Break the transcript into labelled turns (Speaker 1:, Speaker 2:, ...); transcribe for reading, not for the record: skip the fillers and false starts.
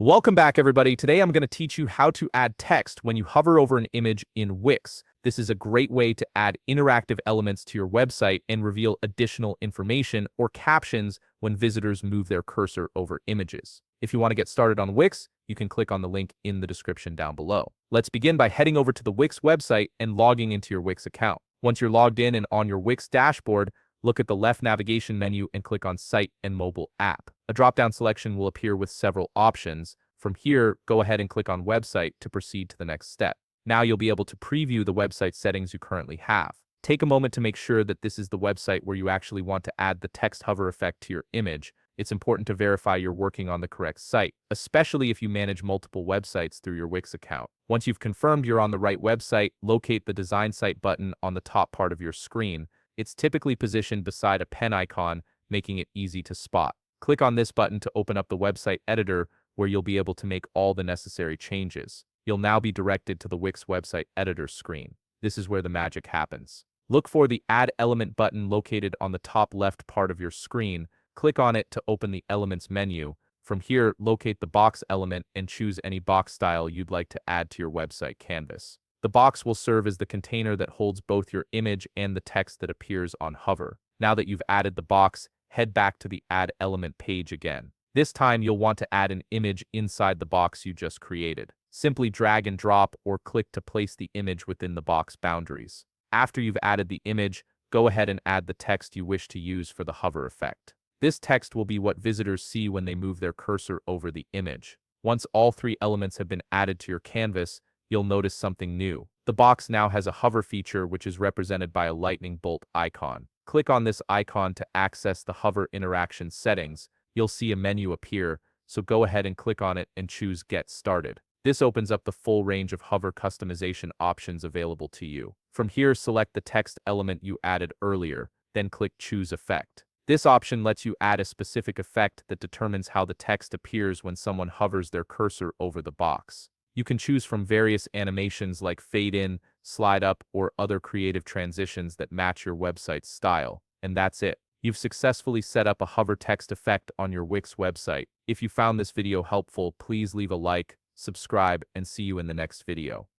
Speaker 1: Welcome back, everybody. Today I'm going to teach you how to add text when you hover over an image in Wix. This is a great way to add interactive elements to your website and reveal additional information or captions when visitors move their cursor over images. If you want to get started on Wix, you can click on the link in the description down below. Let's begin by heading over to the Wix website and logging into your Wix account. Once you're logged in and on your Wix dashboard, look at the left navigation menu and click on Site and Mobile App. A drop-down selection will appear with several options. From here, go ahead and click on Website to proceed to the next step. Now you'll be able to preview the website settings you currently have. Take a moment to make sure that this is the website where you actually want to add the text hover effect to your image. It's important to verify you're working on the correct site, especially if you manage multiple websites through your Wix account. Once you've confirmed you're on the right website, locate the Design Site button on the top part of your screen. It's typically positioned beside a pen icon, making it easy to spot. Click on this button to open up the website editor, where you'll be able to make all the necessary changes. You'll now be directed to the Wix website editor screen. This is where the magic happens. Look for the Add Element button located on the top left part of your screen. Click on it to open the Elements menu. From here, locate the box element and choose any box style you'd like to add to your website canvas. The box will serve as the container that holds both your image and the text that appears on hover. Now that you've added the box, head back to the Add Element page again. This time you'll want to add an image inside the box you just created. Simply drag and drop or click to place the image within the box boundaries. After you've added the image, go ahead and add the text you wish to use for the hover effect. This text will be what visitors see when they move their cursor over the image. Once all three elements have been added to your canvas, you'll notice something new. The box now has a hover feature, which is represented by a lightning bolt icon. Click on this icon to access the hover interaction settings. You'll see a menu appear, so go ahead and click on it and choose Get Started. This opens up the full range of hover customization options available to you. From here, select the text element you added earlier, then click Choose Effect. This option lets you add a specific effect that determines how the text appears when someone hovers their cursor over the box. You can choose from various animations like fade in, slide up, or other creative transitions that match your website's style. And that's it. You've successfully set up a hover text effect on your Wix website. If you found this video helpful, please leave a like, subscribe, and see you in the next video.